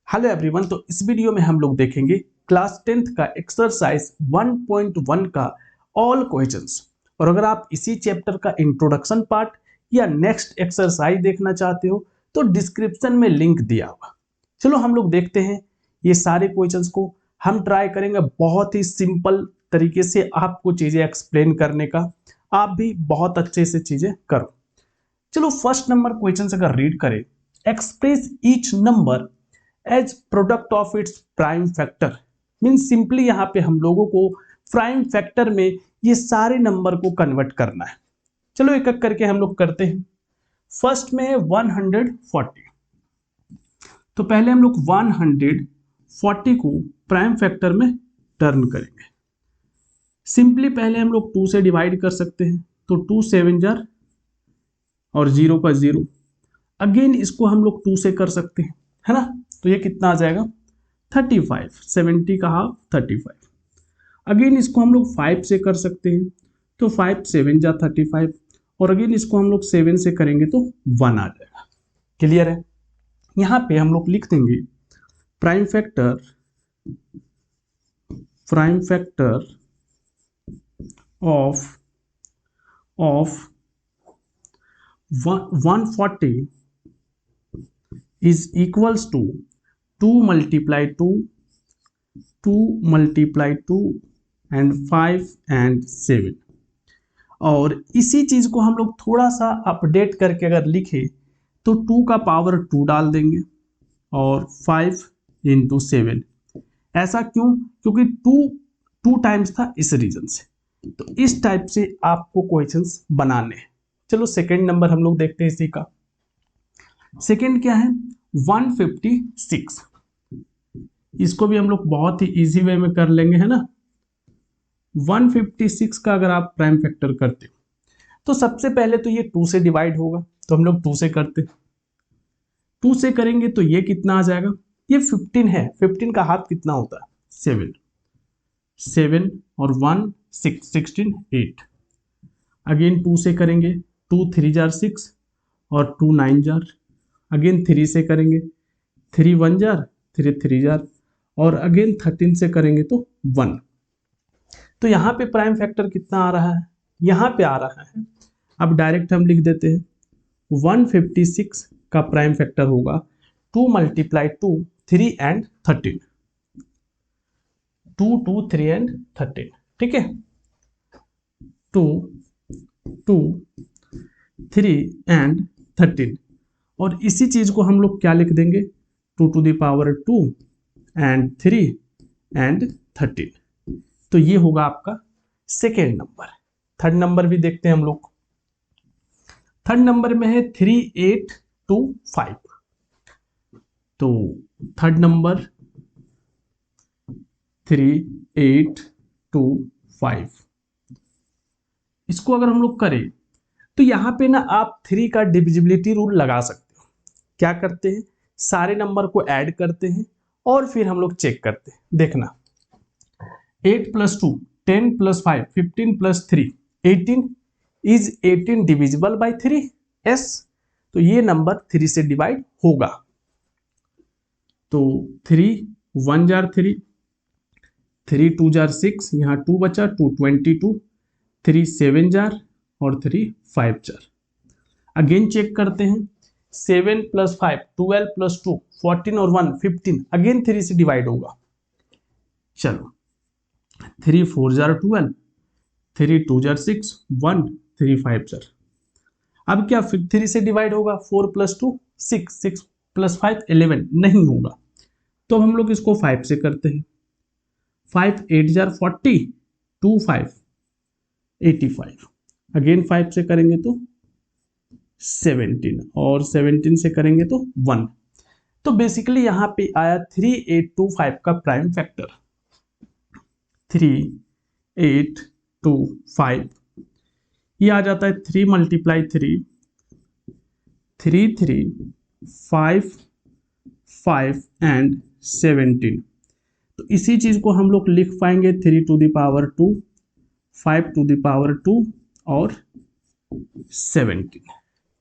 Hello everyone. तो इस video में हम लोग देखेंगे क्लास 10th का एक्सरसाइज 1.1 का ऑल क्वेश्चंस। और अगर आप इसी चैप्टर का इंट्रोडक्शन पार्ट या नेक्स्ट एक्सरसाइज देखना चाहते हो तो डिस्क्रिप्शन में लिंक दिया हुआ। चलो हम लोग देखते हैं ये सारे क्वेश्चंस को। हम ट्राई करेंगे बहुत ही सिंपल तरीके से आपको चीजें एक्सप्लेन करने का, आप भी बहुत अच्छे से चीजें करो। चलो फर्स्ट नंबर क्वेश्चन अगर रीड करें, express each number as product of its prime factor. Mean simply यहाँ पे हम लोगों को प्राइम फैक्टर में ये सारे नंबर को कन्वर्ट करना है। चलो एक एक करके हम लोग करते हैं। फर्स्ट में है 140। तो पहले हम लोग 140 को प्राइम फैक्टर में टर्न करेंगे। सिंपली पहले हम लोग 2 से डिवाइड कर सकते हैं, तो 2 7 जार और 0 का 0। अगेन इसको हम लोग 2 से कर सकते हैं, है ना। तो ये कितना आ जाएगा 35, 70 का हाफ 35। अगेन इसको हम लोग 5 से कर सकते हैं, तो 5 7 जा 35। और अगेन इसको हम लोग 7 से करेंगे तो 1 आ जाएगा। क्लियर है। यहाँ पे हम लोग लिख देंगे prime factor of 140 is equals to 2 multiply 2 and 5 and 7। और इसी चीज को हम लोग थोड़ा सा अपडेट करके अगर लिखे तो 2 का पावर 2 डाल देंगे और 5 इंटू 7। ऐसा क्यों? क्योंकि 2 टाइम्स था, इस रीजन से। तो इस टाइप से आपको क्वेश्चंस बनाने हैं। चलो सेकेंड नंबर हम लोग देखते हैं इसी का। सेकेंड क्या है 156। इसको भी हम लोग बहुत ही इजी वे में कर लेंगे, है ना। 156 का अगर आप प्राइम फैक्टर करते हो तो सबसे पहले तो ये 2 से डिवाइड होगा, तो हम लोग 2 से करते। 2 से करेंगे तो ये कितना आ जाएगा, ये 15 है। 15 का हाफ कितना होता है 7 और 1 6 16 8। अगेन 2 से करेंगे, 2 3 जार 6 और 2 9 जार। अगेन 3 से करेंगे, 3 1 जार 3 3 जार। और अगेन 13 से करेंगे तो 1। तो यहाँ पे प्राइम फैक्टर कितना आ रहा है, यहाँ पे आ रहा है। अब डायरेक्ट हम लिख देते हैं 156 का प्राइम फैक्टर होगा 2 multiply 2 3 and 13। 2 2 3 and 13, ठीक है। 2 2 3 and 13। और इसी चीज को हम लोग क्या लिख देंगे 2 to the power 2 and 3 and 13। तो ये होगा आपका सेकेंड नंबर। थर्ड नंबर भी देखते हैं हम लोग। थर्ड नंबर में है 3825। तो थर्ड नंबर 3825, इसको अगर हम लोग करें तो यहां पे ना आप 3 का डिविजिबिलिटी रूल लगा सकते हो। क्या करते हैं, सारे नंबर को ऐड करते हैं और फिर हम लोग चेक करते हैं। देखना 8 + 2 10 + 5 15 + 3 18। Is 18 divisible by 3? यस। तो ये नंबर 3 से डिवाइड होगा। तो 3 1 जार 3, 3 2 जार 6, यहाँ 2 बचा 2 22, 3 7 जार और 3 5 जार। अगेन चेक करते हैं 7 + 5 12 + 2 14 और 1 15। अगेन 3 से डिवाइड होगा। चलो 3 4 जार 12, 3 2 जार 6 1 3 5 जार। अब क्या फिर 3 से डिवाइड होगा, 4 + 2 6 6 + 5 11 नहीं होगा। तो हम लोग इसको 5 से करते हैं। 5 8 जार 40, 2 5 85। अगेन 5 से करेंगे तो 17 और 17 से करेंगे तो 1। तो बेसिकली यहां पे आया 3825 का प्राइम फैक्टर 3825। ये आ जाता है 3 × 3 3 3 5 5 and 17। तो इसी चीज को हम लोग लिख पाएंगे 3 to the power 2 5 to the power 2 और 17।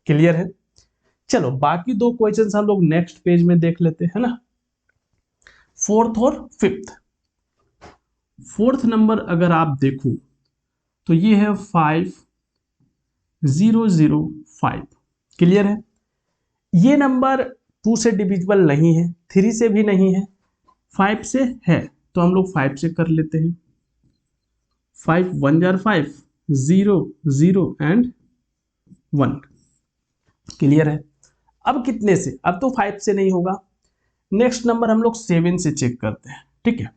क्लियर है। चलो बाकी दो क्वेश्चंस हम लोग नेक्स्ट पेज में देख लेते हैं ना। फोर्थ और फिफ्थ। फोर्थ नंबर अगर आप देखो तो ये है 5005। क्लियर है? ये नंबर 2 से डिविजिबल नहीं है, 3 से भी नहीं है, 5 से है, तो हम लोग 5 से कर लेते हैं। 5 1 जार 5, 0 0 एंड 1। क्लियर है? अब कितने से? अब तो 5 से नहीं होगा। नेक्स्ट नंबर हम लोग 7 से चेक करते हैं। ठीक है,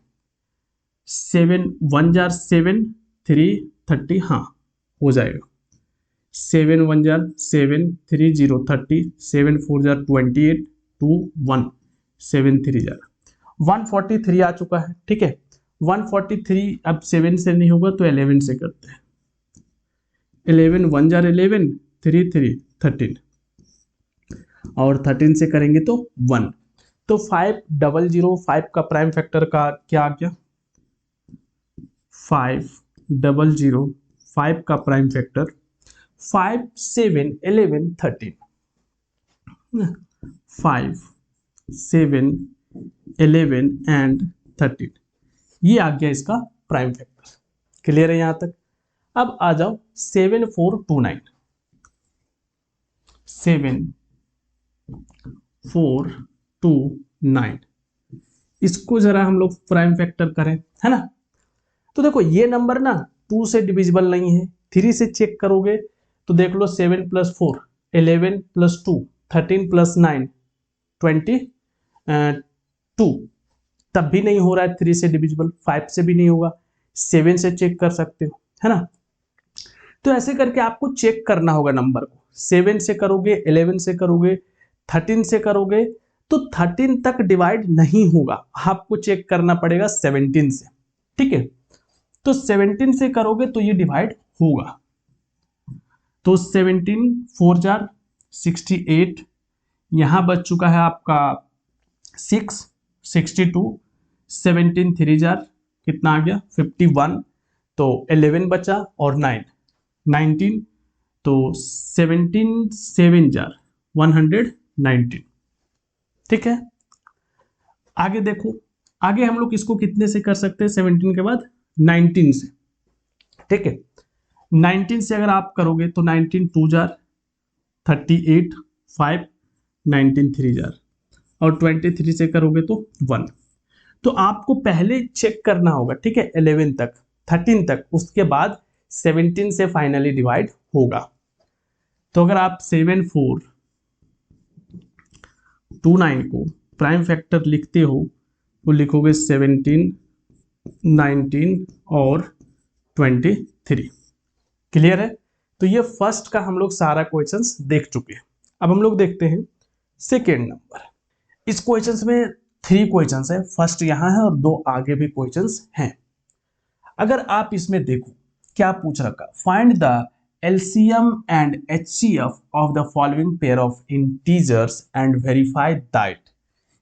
7 1 जार 7, 3 30, हाँ हो जाएगा। 7 1 जार 7, 3 0 30, 7 4 जार 28, 2 1, 7 3 जार 143 आ चुका है। ठीक है, 143 अब 7 से नहीं होगा तो 11 से करते हैं। 11 1 जार 11, 3 3 13, और 13 से करेंगे तो 1। तो 5005 का प्राइम फैक्टर का क्या आ गया? 5005 का प्राइम फैक्टर 5 7 11 13, 5 7 11 एंड 13, ये आ गया इसका प्राइम फैक्टर। क्लियर है यहां तक? अब आ जाओ 7429। 7429 इसको जरा हम लोग प्राइम फैक्टर करें, है ना? तो देखो ये नंबर ना 2 से डिविजिबल नहीं है, 3 से चेक करोगे तो देख लो 7 + 4 11 + 2 13 + 9 22, तब भी नहीं हो रहा है 3 से डिविजिबल, 5 से भी नहीं होगा, 7 से चेक कर सकते हो, है ना? तो ऐसे करके आपको चेक करना होगा नंबर को। 7 से करोगे, 11 से करोगे, 13 से करोगे तो 13 तक डिवाइड नहीं होगा, आपको चेक करना पड़ेगा 17 से। ठीक है, तो 17 से करोगे तो ये डिवाइड होगा। तो 17 4 जार 68, यहां बच चुका है आपका 6 62, 17 3 जार कितना आ गया 51, तो 11 बचा और 9 19, तो 17 7 जार 119। ठीक है, आगे देखो, आगे हम लोग इसको कितने से कर सकते हैं? 17 के बाद 19 से। ठीक है, 19 से अगर आप करोगे तो 19 2 जार 38 5, 19 3 जार, और 23 से करोगे तो 1। तो आपको पहले चेक करना होगा, ठीक है, 11 तक 13 तक, उसके बाद 17 से फाइनली डिवाइड होगा। तो अगर आप 7429 को प्राइम फैक्टर लिखते हो तो लिखोगे 17 19 और 23। क्लियर है? तो ये फर्स्ट का हम लोग सारा क्वेश्चंस देख चुके हैं। अब हम लोग देखते हैं सेकेंड नंबर। इस क्वेश्चंस में 3 क्वेश्चंस है, फर्स्ट यहाँ है और 2 आगे भी क्वेश्चंस हैं। अगर आप इसमें देखो क्या पूछ रखा, find the LCM and HCF of the following pair of integers and verify that.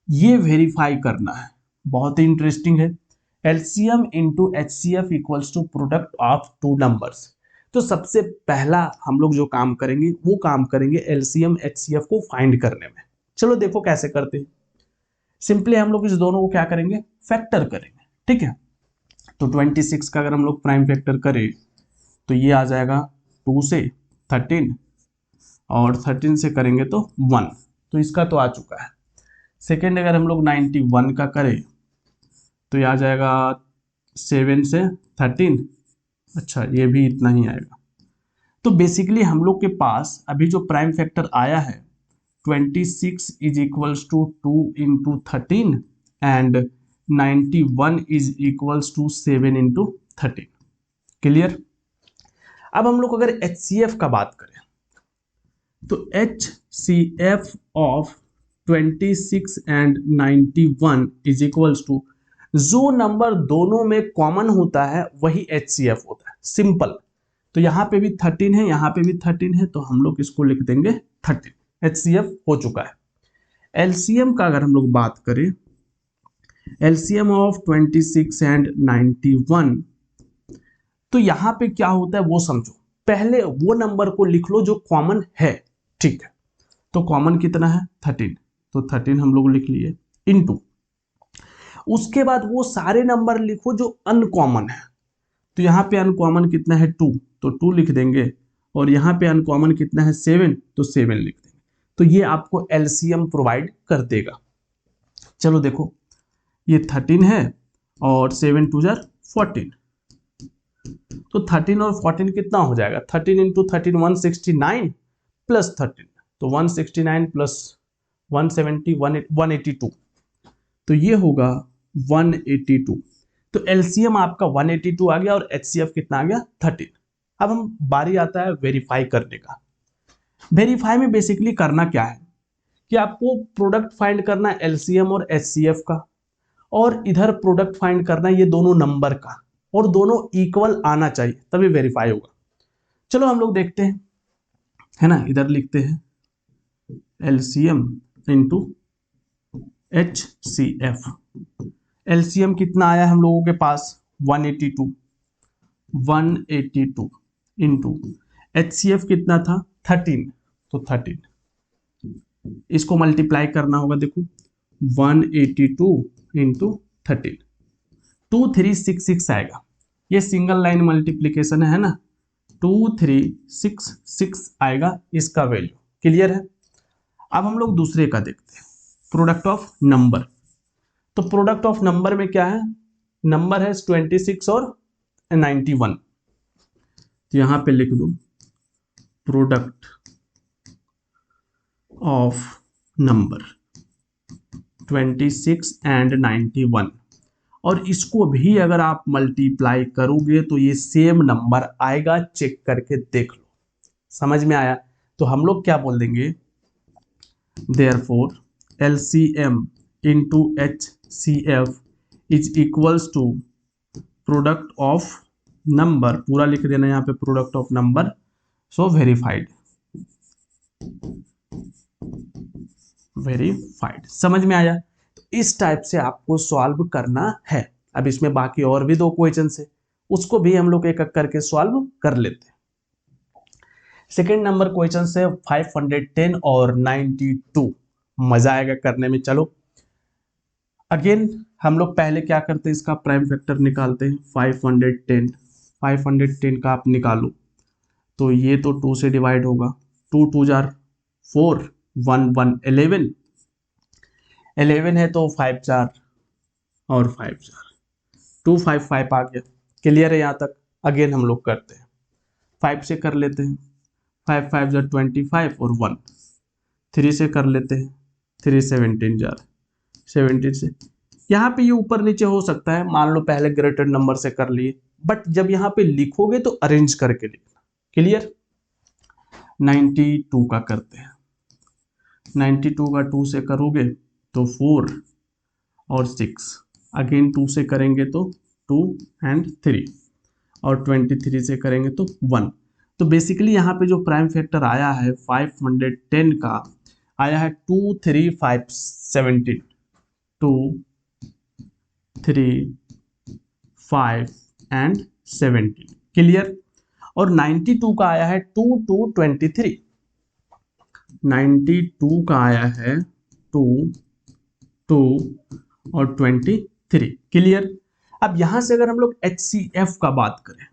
ये वेरीफाई करना है, बहुत ही इंटरेस्टिंग है। LCM into HCF equals to product of 2 numbers. तो सबसे पहला हम लोग जो काम करेंगे वो काम करेंगे एलसीएम एचसीएफ को फाइंड करने में। चलो देखो कैसे करते हैं। सिंपली हम लोग इस दोनों को क्या करेंगे? फैक्टर करेंगे। ठीक है, तो 26 का अगर हम लोग प्राइम फैक्टर करें तो ये आ जाएगा 2 से 13, और 13 से करेंगे तो 1, तो इसका तो आ चुका है। सेकेंड अगर हम लोग 91 का करें तो ये आ जाएगा 7 से 13, अच्छा ये भी इतना ही आएगा। तो बेसिकली हम लोग के पास अभी जो प्राइम फैक्टर आया है 26 is equals to 2 into 13 and 91 is equals to 7 into 13। Clear? अब हम लोग अगर HCF का बात करें तो HCF of 26 and 91 is equals to, जो नंबर दोनों में कॉमन होता है वही HCF होता है, सिंपल। तो यहाँ पे भी 13 है, यहाँ पे भी 13 है, तो हम लोग इसको लिख देंगे 13। HCF हो चुका है। LCM का अगर हम लोग बात करें, LCM ऑफ 26 एंड 91, तो यहाँ पे क्या होता है वो समझो। पहले वो नंबर को लिख लो जो कॉमन है, ठीक है। तो कॉमन कितना है? 13, तो 13 हम लोग लिख लिए, इनटू उसके बाद वो सारे नंबर लिखो जो अनकॉमन है। तो यहाँ पे अनकॉमन कितना है 2, तो 2 लिख देंगे, और यहाँ पे अनकॉमन कितना है 7, तो 7 लिख देंगे। तो ये आपको एलसीएम प्रोवाइड कर देगा। चलो देखो, ये 13 है और 7 2 जार 14, तो 13 और 14 कितना हो जाएगा, 13 इंटू 13 169 प्लस 13, तो 169 प्लस 170 182, तो ये होगा 182। तो एलसीएम आपका 182 आ गया और एचसीएफ कितना आ गया 13। अब हम बारी आता है वेरीफाई करने का। वेरीफाई में बेसिकली करना क्या है कि आपको प्रोडक्ट फाइंड करना है एलसीएम और एचसीएफ का, और इधर प्रोडक्ट फाइंड करना है ये दोनों नंबर का, और दोनों इक्वल आना चाहिए तभी वेरीफाई होगा। चलो हम लोग देखते हैं, है ना, इधर लिखते हैं एलसीएम इंटू एचसीएफ। एलसीएम कितना आया हम लोगों के पास 182 इंटू एचसीएफ कितना था 13, तो 13 इसको मल्टीप्लाई करना होगा। देखो 182 इंटू 13, 2366 आएगा। ये सिंगल लाइन मल्टीप्लीकेशन है ना, 2366 आएगा इसका वैल्यू। क्लियर है। अब हम लोग दूसरे का देखते हैं, प्रोडक्ट ऑफ नंबर। तो प्रोडक्ट ऑफ नंबर में क्या है, नंबर है 26 और 91, तो यहां पे लिख दो प्रोडक्ट ऑफ नंबर 26 एंड 91, और इसको भी अगर आप मल्टीप्लाई करोगे तो ये सेम नंबर आएगा, चेक करके देख लो। समझ में आया। तो हम लोग क्या बोल देंगे, therefore LCM into HCF is equals to product of number, पूरा लिख देना यहाँ पे product of number, so verified. समझ में आया। तो इस टाइप से आपको सॉल्व करना है। अब इसमें बाकी और भी 2 क्वेश्चन है, उसको भी हम लोग एक एक करके सॉल्व कर लेते हैं। सेकेंड नंबर क्वेश्चन से 510 और 92, मजा आएगा करने में। चलो अगेन हम लोग पहले क्या करते हैं, इसका प्राइम फैक्टर निकालते हैं। 510 का आप निकालो तो ये तो 2 से डिवाइड होगा, 2 2 जार 4, 1 1 11 है, तो 5 4 और 5 4 255 आ गया। क्लियर है यहाँ तक। अगेन हम लोग करते हैं, 5 से कर लेते हैं, 5 5 जार 25 और 1, 3 से कर लेते हैं, 3 17 जार 17 से। यहाँ पे ये ऊपर नीचे हो सकता है, मान लो पहले ग्रेटर नंबर से कर लिए, बट जब यहाँ पे लिखोगे तो अरेंज करके लिखना। क्लियर। 92 का करते हैं, 92 का 2 से करोगे तो 4 और 6, अगेन 2 से करेंगे तो 2 एंड 3, और 23 से करेंगे तो 1। तो बेसिकली यहाँ पे जो प्राइम फैक्टर आया है 510 का आया है 2 3 5 17, 2 3 5 एंड 17। क्लियर। और 92 का आया है 2 2 23, 92 का आया है 2 2 और 23। क्लियर। अब यहां से अगर हम लोग HCF का बात करें,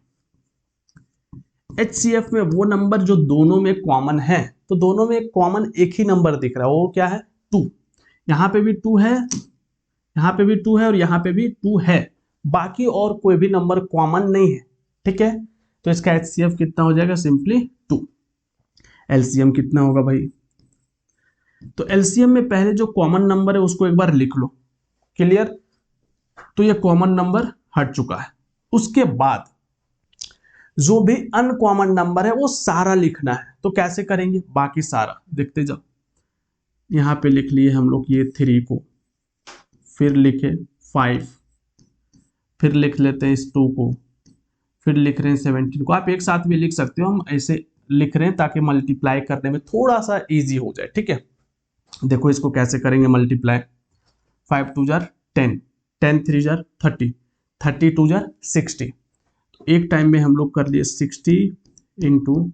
HCF में वो नंबर जो दोनों में कॉमन है, तो दोनों में कॉमन एक ही नंबर दिख रहा है, वो क्या है 2। यहां पे भी 2 है, यहां पे भी 2 है, और यहां पे भी 2 है, बाकी और कोई भी नंबर कॉमन नहीं है। ठीक है। तो इसका HCF कितना हो जाएगा, सिंपली 2। LCM कितना होगा भाई, तो LCM में पहले जो कॉमन नंबर है उसको एक बार लिख लो। क्लियर। तो ये कॉमन नंबर हट चुका है। उसके बाद जो भी अनकॉमन नंबर है वो सारा लिखना है। तो कैसे करेंगे, बाकी सारा देखते जाओ। यहां पे लिख लिए हम लोग ये 3 को, फिर लिखे 5, फिर लिख लेते हैं इस 2 को, फिर लिख रहे हैं 17 को। आप एक साथ भी लिख सकते हो, हम ऐसे लिख रहे हैं ताकि मल्टीप्लाई करने में थोड़ा सा इजी हो जाए। ठीक है। देखो इसको कैसे करेंगे मल्टीप्लाई, 5 2 जार 10, 10 3 जार 30, 30 2 जार 60। तो एक टाइम में हम लोग कर लिए 60 इंटू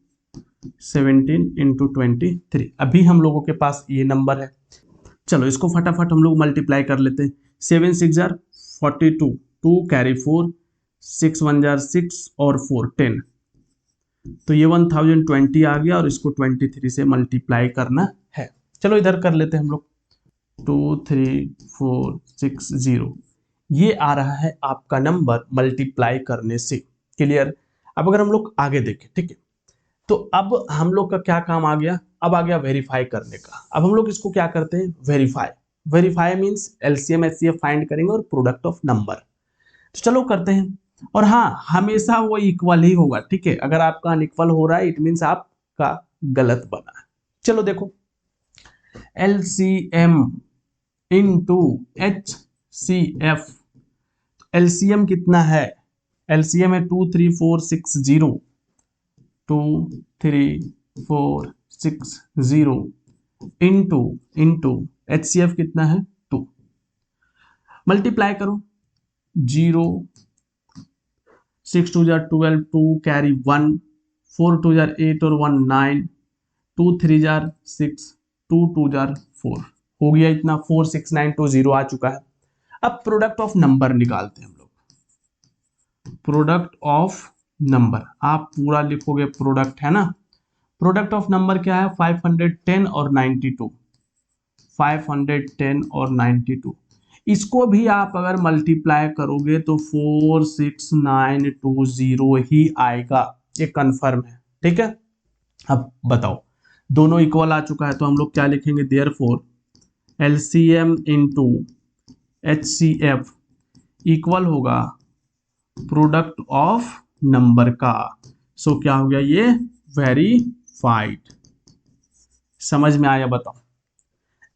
17 इंटू 23। अभी हम लोगों के पास ये नंबर है। चलो इसको फटाफट हम लोग मल्टीप्लाई कर लेते हैं। 7 6 जार 42, 2 कैरी 4, 6 1 जार 6 और 4 10, तो ये 1020 आ गया और इसको 23 से मल्टीप्लाई करना है। चलो इधर कर लेते हैं हम लोग, 23460, ये आ रहा है आपका नंबर मल्टीप्लाई करने से। क्लियर। अब अगर हम लोग आगे देखें, ठीक है, तो अब हम लोग का क्या काम आ गया, अब आ गया वेरीफाई करने का। अब हम लोग इसको क्या करते हैं, verify. Verify means LCM HCF find करेंगे और प्रोडक्ट ऑफ नंबर। तो चलो करते हैं। और हाँ, हमेशा वो इक्वल ही होगा, ठीक है। अगर आपका अनइक्वल हो रहा है इट मींस आपका गलत बना है। चलो देखो, एलसीएम इनटू एचसीएफ, एलसीएम कितना है, एलसीएम है 23460, 23460 इंटू एचसीएफ कितना है 2, मल्टीप्लाई करो, 0 6 2 जार 12, 2 कैरी 1, 4 2 जार 8 और 1 9, 2 3 जार 6, 2 2 जार 4, हो गया इतना, 46920 आ चुका है। अब प्रोडक्ट ऑफ नंबर निकालते हैं हम लोग। प्रोडक्ट ऑफ नंबर आप पूरा लिखोगे, प्रोडक्ट है ना, प्रोडक्ट ऑफ नंबर क्या है, 510 और 92, 510 और 92, इसको भी आप अगर मल्टीप्लाई करोगे तो 46920 ही आएगा, ये कंफर्म है, ठीक है। अब बताओ, दोनों इक्वल आ चुका है तो हम लोग क्या लिखेंगे, therefore LCM into HCF equal होगा प्रोडक्ट ऑफ नंबर का। सो क्या हो गया, ये वेरीफाइड। समझ में आया, बताओ।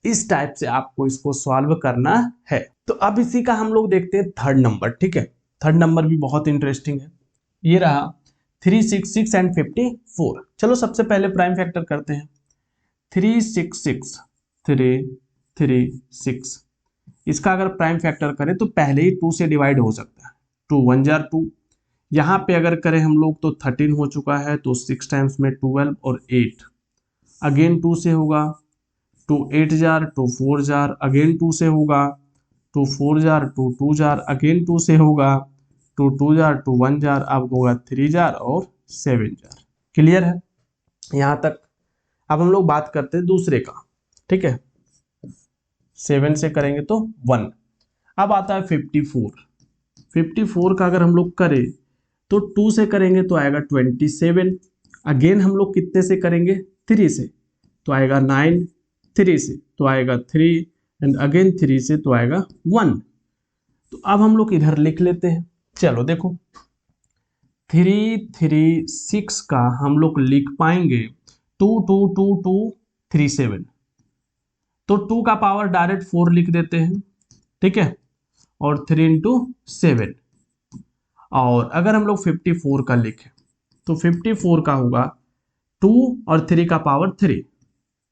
इस टाइप से आपको इसको सॉल्व करना है। तो अब इसी का हम लोग देखते हैं थर्ड नंबर, ठीक है। थर्ड नंबर भी बहुत इंटरेस्टिंग है, ये रहा 366 एंड 54। चलो सबसे पहले प्राइम फैक्टर करते हैं, 366 336, इसका अगर प्राइम फैक्टर करें तो पहले ही 2 से डिवाइड हो सकता है, 2 1 जार 2, यहाँ पे अगर करें हम लोग तो 13 हो चुका है, तो 6 टाइम्स में 12 और 8, अगेन 2 से होगा, 2 8 जार, 2 4 जार, अगेन 2 से होगा, 2 4 जार, 2 2 जार, अगेन 2 से होगा, 2 2 जार, 2 1 जार, अब होगा 3 जार और 7 जार। क्लियर है यहाँ तक। अब हम लोग बात करते हैं दूसरे का, ठीक है, 7 से करेंगे तो 1। अब आता है 54, 54 का अगर हम लोग करें तो 2 से करेंगे तो आएगा 27, अगेन हम लोग कितने से करेंगे, 3 से तो आएगा 9, 3 से तो आएगा 3 एंड अगेन 3 से तो आएगा 1। तो अब हम लोग इधर लिख लेते हैं। चलो देखो, 336 का हम लोग लिख पाएंगे 2 2 2 2 3 7, तो 2 का पावर डायरेक्ट 4 लिख देते हैं, ठीक है, और 3 इंटू 7। और अगर हम लोग 54 का लिखें तो 54 का होगा 2 और 3 का पावर 3,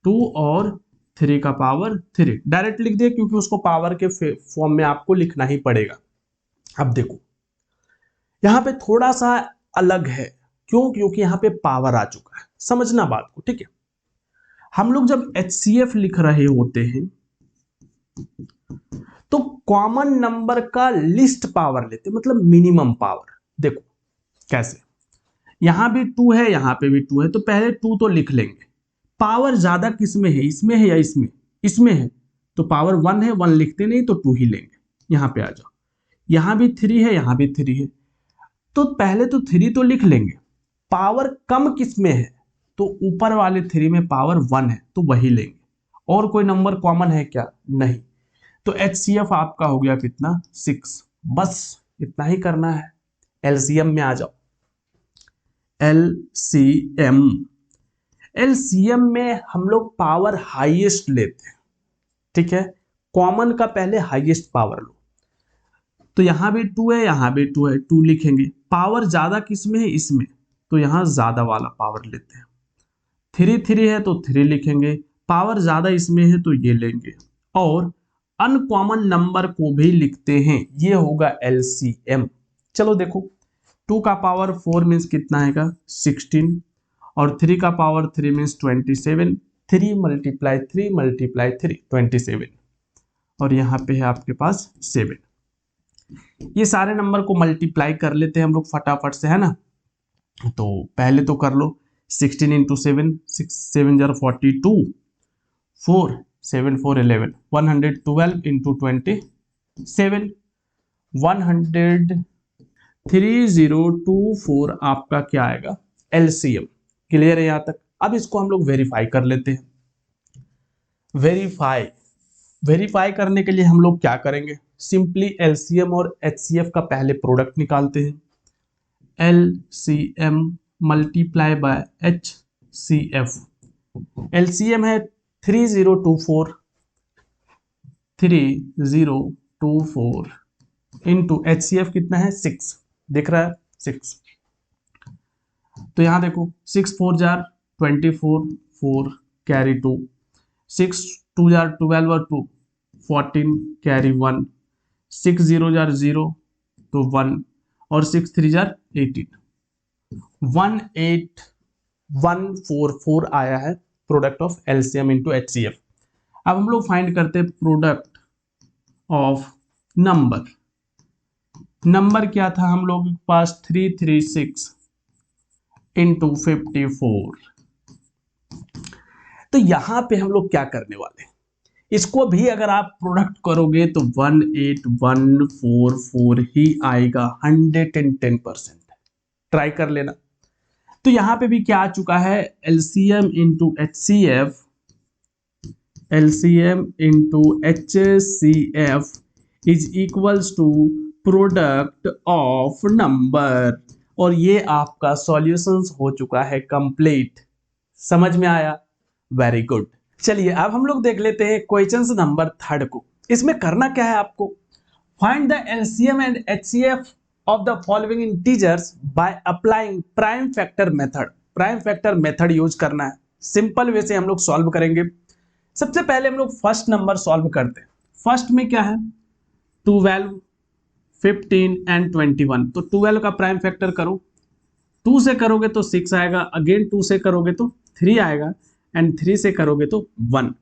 2 और 3 का पावर 3, डायरेक्ट लिख दिया क्योंकि उसको पावर के फॉर्म में आपको लिखना ही पड़ेगा। अब देखो यहाँ पे थोड़ा सा अलग है, क्यों, क्योंकि यहाँ पे पावर आ चुका है, समझना बात को, ठीक है। हम लोग जब एचसीएफ लिख रहे होते हैं तो कॉमन नंबर का लिस्ट पावर लेते, मतलब मिनिमम पावर। देखो कैसे, यहां भी 2 है, यहां पे भी 2 है, तो पहले 2 तो लिख लेंगे। पावर ज्यादा किस में है, इसमें है या इसमें, इसमें है, तो पावर 1 है, 1 लिखते नहीं तो 2 ही लेंगे। यहां पे आ जाओ, यहां भी 3 है, यहां भी 3 है, तो पहले तो 3 तो लिख लेंगे। पावर कम किस में है, तो ऊपर वाले 3 में पावर 1 है तो वही लेंगे। और कोई नंबर कॉमन है क्या, नहीं। तो एचसीएफ आपका हो गया कितना, 6। बस इतना ही करना है। एलसीएम में आ जाओ, एलसीएम, एलसीएम में हम लोग पावर हाईएस्ट लेते हैं, ठीक है। कॉमन का पहले हाईएस्ट पावर लो, तो यहां भी 2 है, यहां भी 2 है, 2 लिखेंगे। पावर ज्यादा किस में है, इसमें, तो यहां ज्यादा वाला पावर लेते हैं। 3 3 है तो 3 लिखेंगे, पावर ज्यादा इसमें है तो ये लेंगे। और अनकॉमन नंबर को भी लिखते हैं, ये होगा एलसीएम। चलो देखो, 2 का पावर 4 मीन्स कितना आएगा, 16, और 3 का पावर 3 मीन्स 27, 3 मल्टीप्लाई 3 मल्टीप्लाई 3 27, और यहाँ पे है आपके पास 7। ये सारे नंबर को मल्टीप्लाई कर लेते हैं हम लोग फटाफट से, है ना। तो पहले तो कर लो 16 इंटू 7, 6 7 जार 42, 4 7 4 11, 112 इंटू 27, 13024 आपका क्या आएगा एलसीएम। क्लियर है यहाँ तक। अब इसको हम लोग वेरीफाई कर लेते हैं। वेरीफाई करने के लिए हम लोग क्या करेंगे, सिंपली एलसीएम और एचसीएफ का पहले प्रोडक्ट निकालते हैं। LCM multiply by HCF. LCM है 3024 इंटू एचसीएफ कितना है 6, दिख रहा है 6। तो यहां देखो 6 4 जार 24, 4 कैरी 2, 6 2 जार 12 और 2 14 कैरी 1, 6 0 जार 0 तो 1 और 6 3 जार 18, 18144 आया है product of LCM into HCF. अब हम लोग फाइंड करते हैं प्रोडक्ट ऑफ नंबर क्या था हम लोग के पास 336 इंटू 54। तो यहां पे हम लोग क्या करने वाले, इसको भी अगर आप प्रोडक्ट करोगे तो 18144 ही आएगा 110%। ट्राई कर लेना। तो यहां पे भी क्या आ चुका है LCM into HCF, LCM into HCF is equals to product of number, और ये आपका सॉल्यूशंस हो चुका है कंप्लीट। समझ में आया? Very good. चलिए अब हम लोग देख लेते हैं क्वेश्चन नंबर 3 को। इसमें करना क्या है आपको, find the LCM and HCF of the following integers by applying prime factor method. Prime factor method use करना है। सिंपल वे से हम लोग सॉल्व करेंगे। सबसे पहले हम लोग फर्स्ट नंबर सॉल्व करते हैं। फर्स्ट में क्या है 12, 15 एंड 21। तो 12 का प्राइम फैक्टर करो, 2 से करोगे तो 6 आएगा, अगेन 2 से करोगे तो 3 आएगा, एंड 3 से करोगे तो 1।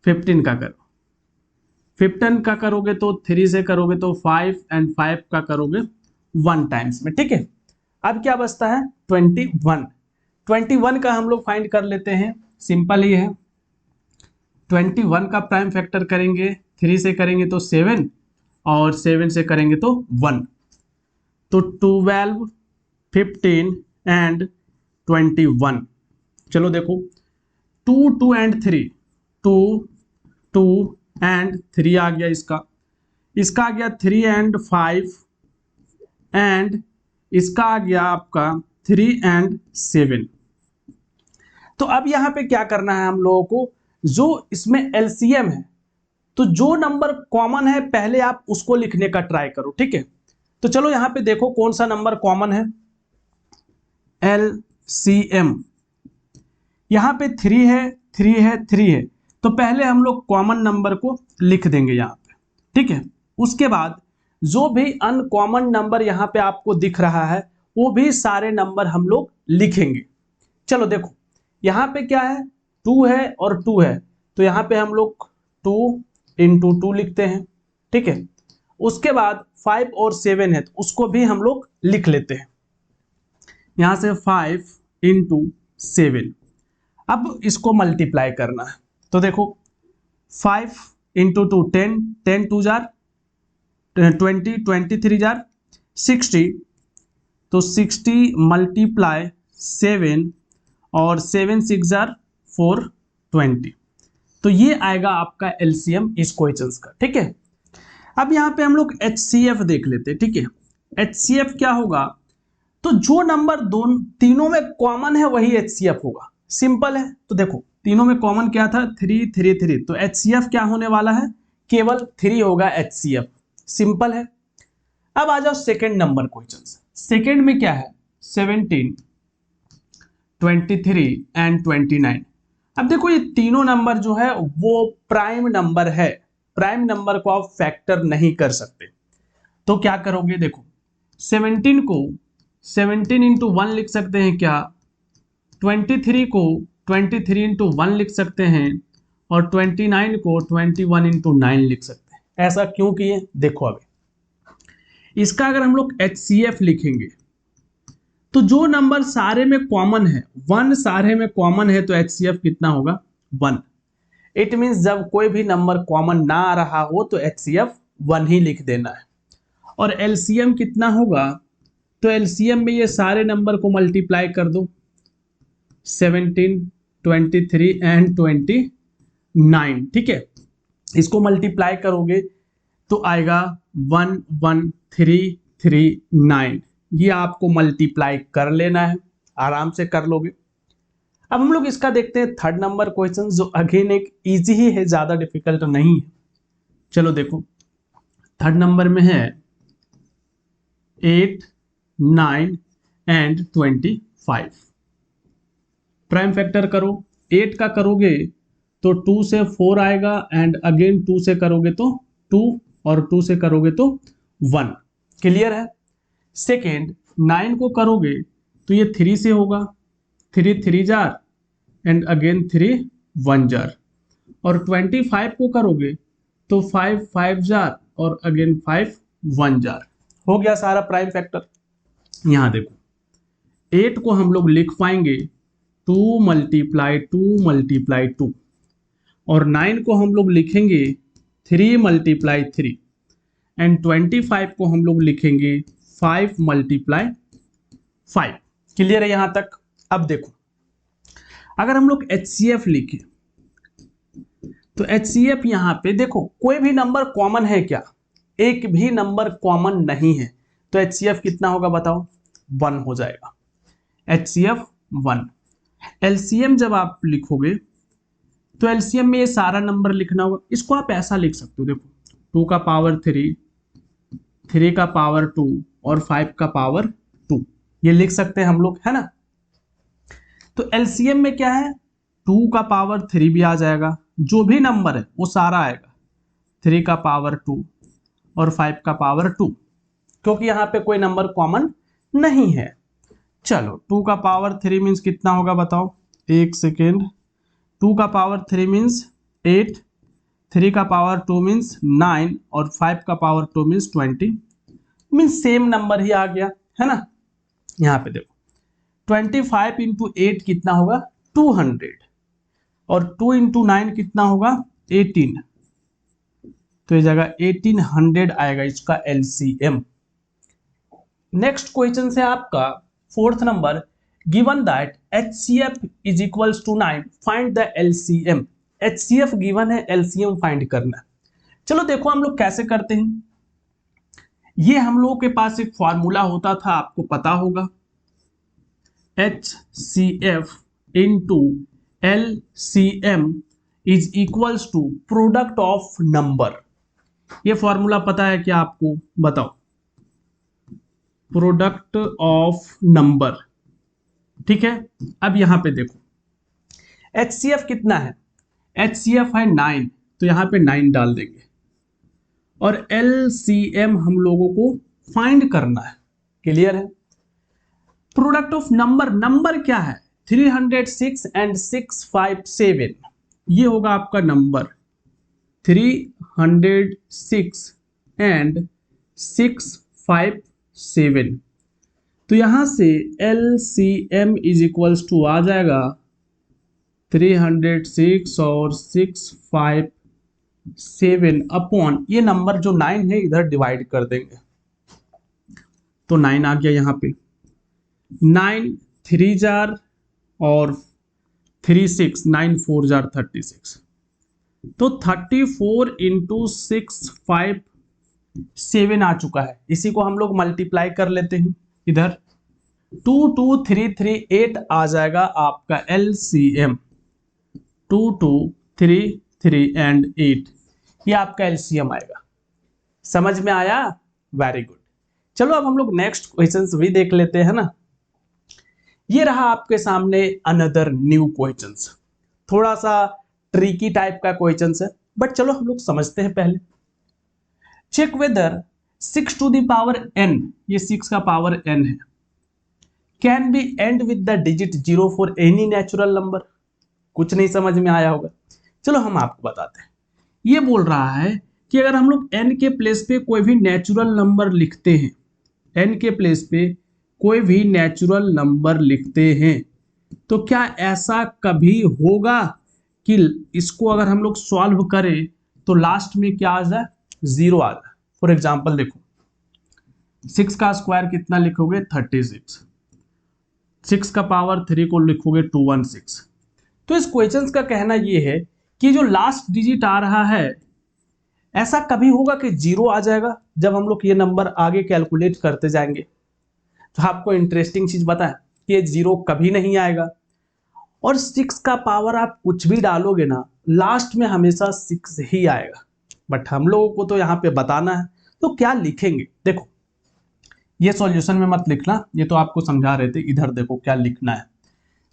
15 का करो, 15 का करोगे तो 3 से करोगे तो 5, एंड 5 का करोगे 1 टाइम्स में। ठीक है, अब क्या बचता है 21। 21 का हम लोग फाइंड कर लेते हैं। सिंपल ही है, 21 का प्राइम फैक्टर करेंगे, 3 से करेंगे तो 7, और 7 से करेंगे तो 1। तो 12, 15 एंड 21। चलो देखो 2 2 एंड 3, 2 2 एंड 3 आ गया। इसका आ गया 3 एंड 5, एंड इसका आ गया आपका 3 एंड 7। तो अब यहां पे क्या करना है हम लोगों को, जो इसमें एलसीएम है तो जो नंबर कॉमन है पहले आप उसको लिखने का ट्राई करो। ठीक है, तो चलो यहां पे देखो कौन सा नंबर कॉमन है। एलसीएम यहां पे 3 है, 3 है, 3 है, तो पहले हम लोग कॉमन नंबर को लिख देंगे यहां पे। ठीक है, उसके बाद जो भी अनकॉमन नंबर यहां पे आपको दिख रहा है वो भी सारे नंबर हम लोग लिखेंगे। चलो देखो यहां पे क्या है 2 है और 2 है, तो यहां पे हम लोग 2 इंटू 2 लिखते हैं। ठीक है, उसके बाद 5 और 7 है तो उसको भी हम लोग लिख लेते हैं। यहां से 5 इंटू 7। अब इसको मल्टीप्लाई करना है, तो देखो 5 इंटू 2 10, 10 2 जार 20, 23 जार 60, तो 60 मल्टीप्लाई 7, और 7 6 जार 420। तो ये आएगा आपका एलसीएम इस क्वेश्चन का। ठीक है, अब यहाँ पे हम लोग एचसीएफ देख लेते हैं। ठीक है, एचसीएफ क्या होगा, तो जो नंबर तीनों में कॉमन है वही एचसीएफ होगा। सिंपल है। तो देखो तीनों में कॉमन क्या था 3 3 3, तो एचसीएफ क्या होने वाला है, केवल 3 होगा एचसीएफ। सिंपल है। अब आ जाओ सेकेंड नंबर क्वेश्चन। सेकेंड में क्या है 17, 23 एंड 29। अब देखो ये तीनों नंबर जो है वो प्राइम नंबर है। प्राइम नंबर को आप फैक्टर नहीं कर सकते, तो क्या करोगे, देखो 17 को 17 इंटू 1 लिख सकते हैं क्या, 23 को 23 इंटू 1 लिख सकते हैं, और 29 को 21 इंटू 9 लिख सकते हैं। ऐसा क्यों किए देखो। अभी इसका अगर हम लोग HCF लिखेंगे तो जो नंबर सारे में कॉमन है, 1 सारे में कॉमन है, तो HCF कितना होगा 1। इट मीन्स जब कोई भी नंबर कॉमन ना आ रहा हो तो HCF 1 ही लिख देना है। और LCM कितना होगा, तो LCM में ये सारे नंबर को मल्टीप्लाई कर दो, 17, 23 एंड 29, ठीक है। इसको मल्टीप्लाई करोगे तो आएगा 11339। ये आपको मल्टीप्लाई कर लेना है, आराम से कर लोगे। अब हम लोग इसका देखते हैं थर्ड नंबर क्वेश्चन, जो अगेन एक इजी ही है, ज्यादा डिफिकल्ट नहीं है। चलो देखो, थर्ड नंबर में है 8, 9 एंड 25। प्राइम फैक्टर करो, 8 का करोगे तो 2 से 4 आएगा, एंड अगेन 2 से करोगे तो 2, और 2 से करोगे तो 1। क्लियर है। सेकेंड, 9 को करोगे तो ये 3 से होगा, 3 3 जार एंड अगेन 3 1 जार, और 25 को करोगे तो 5 5 जार और अगेन 5 1 जार। हो गया सारा प्राइम फैक्टर। यहां देखो, 8 को हम लोग लिख पाएंगे 2 मल्टीप्लाई 2 मल्टीप्लाई 2, और 9 को हम लोग लिखेंगे 3 मल्टीप्लाई 3, एंड 25 को हम लोग लिखेंगे 5 मल्टीप्लाई 5। क्लियर है यहां तक। अब देखो, अगर हम लोग HCF लिखें तो HCF यहां पे देखो, कोई भी नंबर कॉमन है क्या, एक भी नंबर कॉमन नहीं है, तो HCF कितना होगा बताओ, 1 हो जाएगा। HCF 1। LCM जब आप लिखोगे तो LCM में ये सारा नंबर लिखना होगा। इसको आप ऐसा लिख सकते हो, देखो 2 का पावर 3, 3 का पावर 2 और 5 का पावर 2, ये लिख सकते हैं हम लोग, है ना। तो LCM में क्या है, 2 का पावर 3 भी आ जाएगा, जो भी नंबर है वो सारा आएगा, 3 का पावर 2 और 5 का पावर 2, क्योंकि यहाँ पे कोई नंबर कॉमन नहीं है। चलो, 2 का पावर 3 मीन्स कितना होगा बताओ, एक सेकेंड। 2 का पावर 3 मीन्स 8, 3 का पावर 2 मीन्स 9 और 5 का power 2 means 20, means same number ही आ गया, है ना। यहाँ पे देखो, 25 इंटू 8 कितना होगा 200, और 2 इंटू 9 कितना होगा 18, तो ये जगह 1800 आएगा इसका LCM। नेक्स्ट क्वेश्चन से आपका fourth number, given that HCF is equals to 9, find the LCM। HCF given है, LCM फाइंड करना है। चलो देखो हम लोग कैसे करते हैं। ये हम लोगों के पास एक फॉर्मूला होता था, आपको पता होगा, HCF into LCM is equals to product of number. ये फॉर्मूला पता है क्या आपको, बताओ। प्रोडक्ट ऑफ नंबर, ठीक है। अब यहां पे देखो, HCF कितना है, HCF है 9, तो यहां पे 9 डाल देंगे, और LCM हम लोगों को फाइंड करना है। क्लियर है। प्रोडक्ट ऑफ नंबर, नंबर क्या है, 306 एंड 657, ये होगा आपका नंबर, 306 एंड 657। तो यहां से LCM इज इक्वल्स टू आ जाएगा 306 और 657 अपॉन ये नंबर जो 9 है इधर डिवाइड कर देंगे, तो 9 आ गया यहाँ पे, 9 3 जार और 3 6, 9 4 जार 36, तो 34 इंटू 657 आ चुका है। इसी को हम लोग मल्टीप्लाई कर लेते हैं इधर, 22338 आ जाएगा आपका LCM, 2233 एंड 8, ये आपका LCM आएगा। समझ में आया, वेरी गुड। चलो अब हम लोग नेक्स्ट क्वेश्चंस भी देख लेते हैं ना। ये रहा आपके सामने अनदर न्यू क्वेश्चंस, थोड़ा सा ट्रिकी टाइप का क्वेश्चंस है, बट चलो हम लोग समझते हैं पहले। Check whether 6 to the power n, ये 6 का पावर n है, can be end with the digit 0 for any natural number. कुछ नहीं समझ में आया होगा, चलो हम आपको बताते हैं। ये बोल रहा है कि अगर हम लोग n के प्लेस पे कोई भी नेचुरल नंबर लिखते हैं, n के प्लेस पे कोई भी नेचुरल नंबर लिखते हैं, तो क्या ऐसा कभी होगा कि इसको अगर हम लोग सॉल्व करें तो लास्ट में क्या आ जाए, 0 आ जाए। फॉर एग्जाम्पल देखो, 6 का स्क्वायर कितना लिखोगे, 36, 6 का पावर 3 को लिखोगे 216। तो इस क्वेश्चन का कहना यह है कि जो लास्ट डिजिट आ रहा है, ऐसा कभी होगा कि 0 आ जाएगा जब हम लोग ये नंबर आगे कैलकुलेट करते जाएंगे। तो आपको इंटरेस्टिंग चीज पता है कि ये 0 कभी नहीं आएगा, और 6 का पावर आप कुछ भी डालोगे ना, लास्ट में हमेशा 6 ही आएगा। बट हम लोगों को तो यहाँ पे बताना है, तो क्या लिखेंगे, देखो ये सॉल्यूशन में मत लिखना, ये तो आपको समझा रहे थे, इधर देखो क्या लिखना है।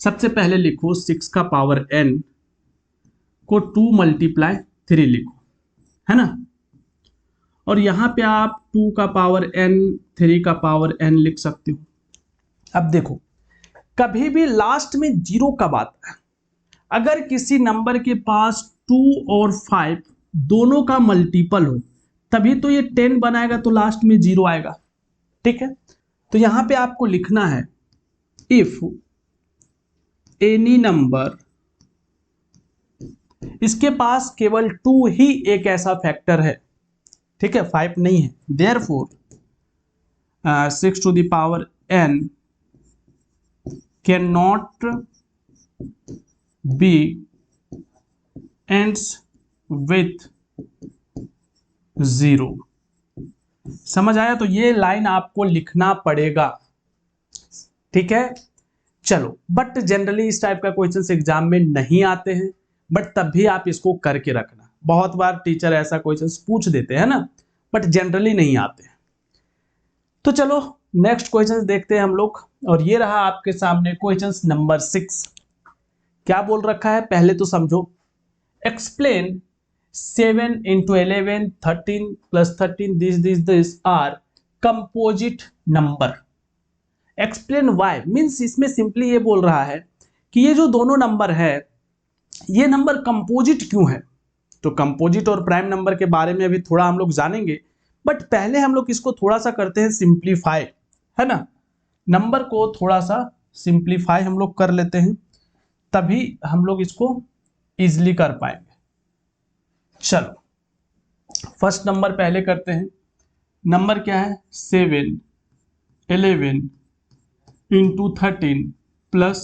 सबसे पहले लिखो 6 का पावर n को 2 मल्टीप्लाई 3 लिखो, है ना, और यहां पे आप 2 का पावर n 3 का पावर n लिख सकते हो। अब देखो कभी भी लास्ट में 0 कब आता है, अगर किसी नंबर के पास 2 और 5 दोनों का मल्टीपल हो, तभी तो ये 10 बनाएगा, तो लास्ट में 0 आएगा। ठीक है, तो यहां पे आपको लिखना है इफ एनी नंबर, इसके पास केवल 2 ही एक ऐसा फैक्टर है, ठीक है, 5 नहीं है, therefore 6 to the power n can not be ends with 0। समझ आया, तो ये लाइन आपको लिखना पड़ेगा, ठीक है। चलो, बट जनरली इस टाइप का क्वेश्चंस एग्जाम में नहीं आते हैं, बट तब भी आप इसको करके रखना, बहुत बार टीचर ऐसा क्वेश्चंस पूछ देते हैं ना, बट जनरली नहीं आते हैं। तो चलो नेक्स्ट क्वेश्चंस देखते हैं हम लोग, और ये रहा आपके सामने क्वेश्चंस नंबर 6। क्या बोल रखा है पहले तो समझो, explain 7 into 11 13 plus 13 this are composite number। Explain why means इसमें सिंपली ये बोल रहा है कि ये जो दोनों नंबर है, ये नंबर कंपोजिट क्यों है। तो कंपोजिट और प्राइम नंबर के बारे में अभी थोड़ा हम लोग जानेंगे, बट पहले हम लोग इसको थोड़ा सा करते हैं सिंप्लीफाई, है ना, नंबर को थोड़ा सा सिंप्लीफाई हम लोग कर लेते हैं, तभी हम लोग इसको इजिली कर पाएंगे। चलो फर्स्ट नंबर पहले करते हैं, नंबर क्या है, 7 11 इंटू 13 प्लस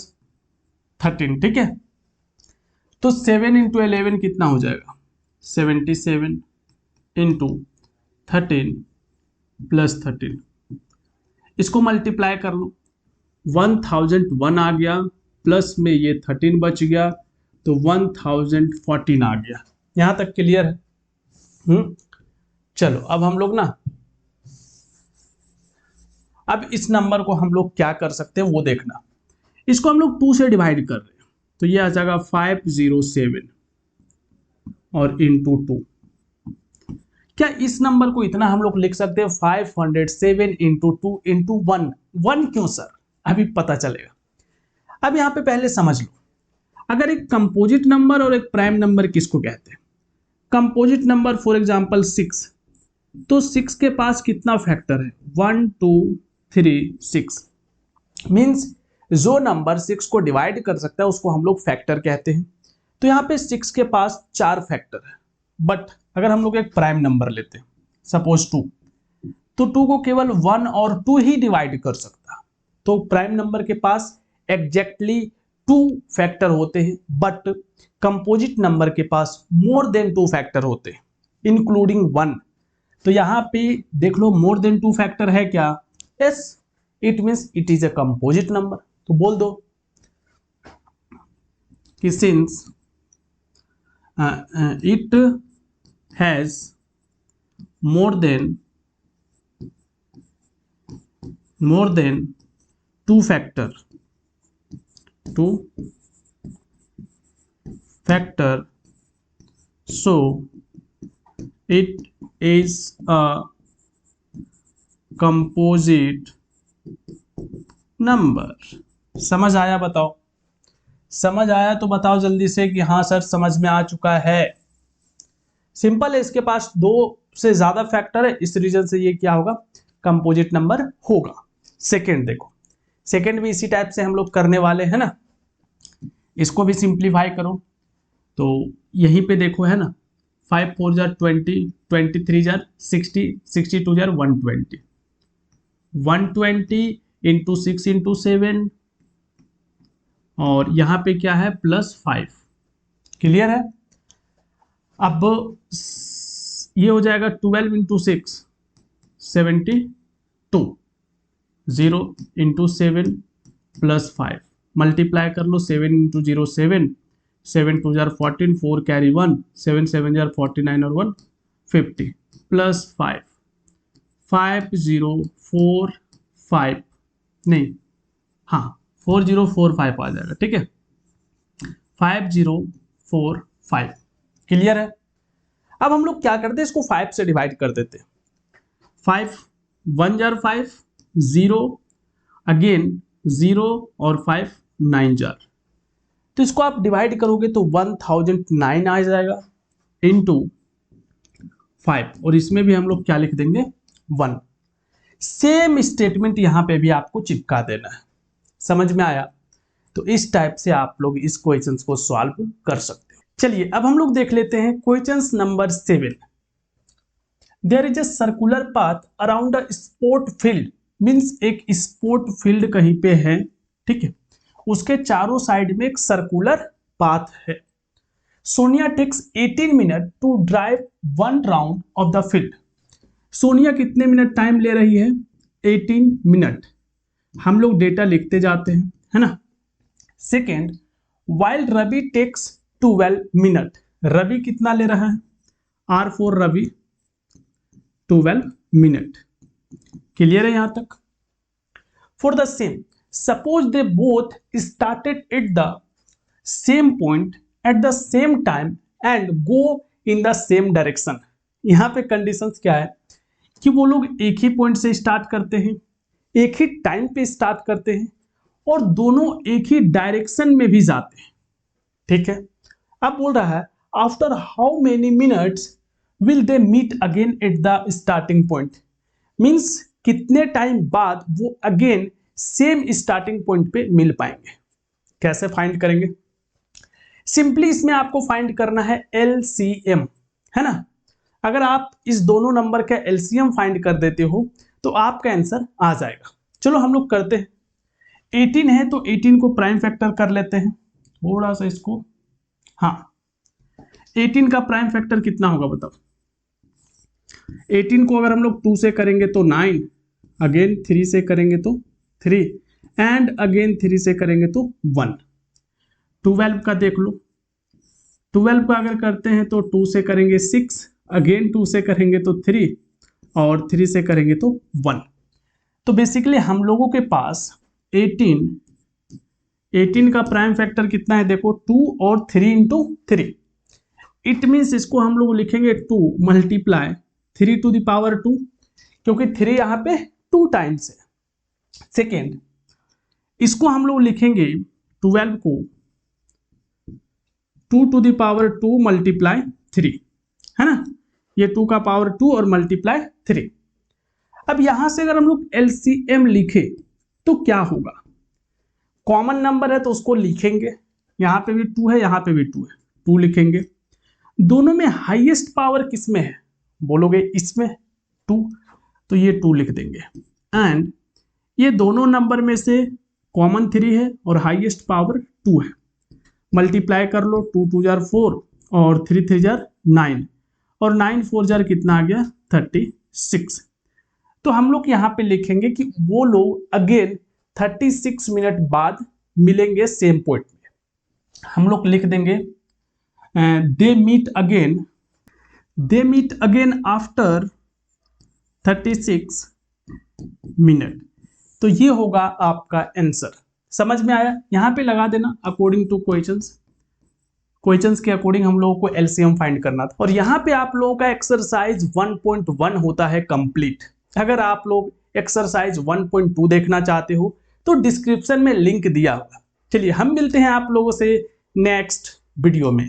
13, ठीक है। तो 7 इंटू 11 कितना हो जाएगा, 77 इंटू 13 प्लस 13, इसको मल्टीप्लाई कर लो, 1001 आ गया, प्लस में ये 13 बच गया, तो 1014 आ गया। यहां तक क्लियर है। चलो अब हम लोग ना, अब इस नंबर को हम लोग क्या कर सकते हैं वो देखना, इसको हम लोग 2 से डिवाइड कर रहे हैं, तो ये आ जाएगा 507 और इंटू 2। क्या इस नंबर को इतना हम लोग लिख सकते हैं 507 इंटू 2 इंटू 1 क्यों सर, अभी पता चलेगा। अब यहां पे पहले समझ लो, अगर एक कंपोजिट नंबर और एक प्राइम नंबर किसको कहते हैं, कंपोजिट नंबर फॉर एग्जांपल 6, तो 6 के पास कितना फैक्टर है, 1 2 3 6, मींस जो नंबर 6 को डिवाइड कर सकता है उसको हम लोग फैक्टर कहते हैं। तो यहाँ पे 6 के पास 4 फैक्टर है, बट अगर हम लोग एक प्राइम नंबर लेते हैं सपोज 2, तो 2 को केवल 1 और 2 ही डिवाइड कर सकता, तो प्राइम नंबर के पास एग्जैक्टली 2 फैक्टर होते हैं, बट कंपोजिट नंबर के पास मोर देन 2 फैक्टर होते हैं इंक्लूडिंग 1। तो यहाँ पे देख लो मोर देन 2 फैक्टर है क्या, yes, it means it is a composite number. तो बोल दो कि since it has more than 2 factor, so it is a composite number। समझ आया बताओ, समझ आया तो बताओ जल्दी से कि हाँ सर समझ में आ चुका है। सिंपल है, इसके पास 2 से ज्यादा फैक्टर है, इस रीजन से ये क्या होगा, कंपोजिट नंबर होगा। सेकेंड देखो, सेकेंड भी इसी टाइप से हम लोग करने वाले हैं ना, इसको भी सिंप्लीफाई करो। तो यहीं पे देखो है ना, 5 4 jar 20, 23 jar 60, 62 jar 120, 120 into 6 into 7, और यहाँ पे क्या है +5। क्लियर है। अब ये हो जाएगा 12 इंटू 6 72, 0 इंटू 7 +5, मल्टीप्लाई कर लो, 7 इंटू 0 7, 7 2 जार 14, 4 कैरी 1, 7 7 जार 49 और 1 50, +5, 5045, नहीं हाँ 4045 आ जाएगा। ठीक है, 5045। क्लियर है। अब हम लोग क्या करते हैं, इसको 5 से डिवाइड कर देते हैं। 5 1 जार 5, 0 अगेन 0 और 5 9 जार, तो इसको आप डिवाइड करोगे तो 1009 आ जाएगा इंटू 5, और इसमें भी हम लोग क्या लिख देंगे 1। सेम स्टेटमेंट यहां पे भी आपको चिपका देना है। समझ में आया। तो इस टाइप से आप लोग इस क्वेश्चंस को सॉल्व कर सकते हो। चलिए अब हम लोग देख लेते हैं questions number 7। There is a circular path around a sport field, means एक स्पोर्ट फील्ड कहीं पे है, ठीक है, उसके चारों साइड में एक सर्कुलर पाथ है। Sonia takes 18 minute to drive 1 round of the field. Sonia कितने मिनट टाइम ले रही है, 18 मिनट। हम लोग डेटा लिखते जाते हैं, है ना। Second, while Ravi takes 12 minute, Ravi कितना ले रहा है, are for Ravi 12 minute. Clear है यहां तक। For the same, suppose they both started at the same point at the same time and go in the same direction. यहां पे कंडीशंस क्या है कि वो लोग एक ही पॉइंट से स्टार्ट करते हैं, एक ही टाइम पे स्टार्ट करते हैं, और दोनों एक ही डायरेक्शन में भी जाते हैं। ठीक है। अब बोल रहा है after how many minutes will they meet again at the starting point, means कितने टाइम बाद वो अगेन सेम स्टार्टिंग पॉइंट पे मिल पाएंगे। कैसे फाइंड करेंगे, सिंपली इसमें आपको फाइंड करना है एलसीएम, है ना। अगर आप इस दोनों नंबर का एलसीएम फाइंड कर देते हो तो आपका आंसर आ जाएगा। चलो हम लोग करते हैं। 18 है तो 18 को प्राइम फैक्टर कर लेते हैं, थोड़ा सा इसको, हाँ 18 का प्राइम फैक्टर कितना होगा बताओ। 18 को अगर हम लोग 2 से करेंगे तो 9, अगेन 3 से करेंगे तो 3, एंड अगेन 3 से करेंगे तो 1। 12 का देख लो, 12 का अगर करते हैं तो 2 से करेंगे 6, अगेन 2 से करेंगे तो 3, और 3 से करेंगे तो 1। तो बेसिकली हम लोगों के पास 18 का प्राइम फैक्टर कितना है देखो, 2 और 3 इंटू 3। इट मीन्स इसको हम लोग लिखेंगे 2 मल्टीप्लाई 3 टू द पावर 2, क्योंकि 3 यहाँ पे 2 टाइम्स है। सेकेंड, इसको हम लोग लिखेंगे 12 को 2 टू द पावर 2 मल्टीप्लाई 3, है ना। ये 2 का पावर 2 और मल्टीप्लाई 3। अब यहां से अगर हम लोग एलसीएम लिखे तो क्या होगा, कॉमन नंबर है तो उसको लिखेंगे, यहां पे भी 2 है, यहां पे भी 2 है, 2 लिखेंगे। दोनों में हाईएस्ट पावर किसमें है बोलोगे, इसमें 2, तो ये 2 लिख देंगे। एंड ये दोनों नंबर में से कॉमन 3 है और हाईएस्ट पावर 2 है, मल्टीप्लाई कर लो, 2 2 जार 4 और 3 3 जार 9, और 9 4 जार कितना आ गया 36। तो हम लोग यहाँ पे लिखेंगे कि वो लोग अगेन 36 मिनट बाद मिलेंगे सेम पॉइंट में। हम लोग लिख देंगे they meet again after 36 minute. तो ये होगा आपका आंसर। समझ में आया। यहाँ पे लगा देना अकॉर्डिंग टू क्वेश्चंस के अकॉर्डिंग हम लोगों को एलसीएम फाइंड करना था। और यहाँ पे आप लोगों का एक्सरसाइज 1.1 होता है कंप्लीट। अगर आप लोग एक्सरसाइज 1.2 देखना चाहते हो तो डिस्क्रिप्शन में लिंक दिया होगा। चलिए हम मिलते हैं आप लोगों से नेक्स्ट वीडियो में।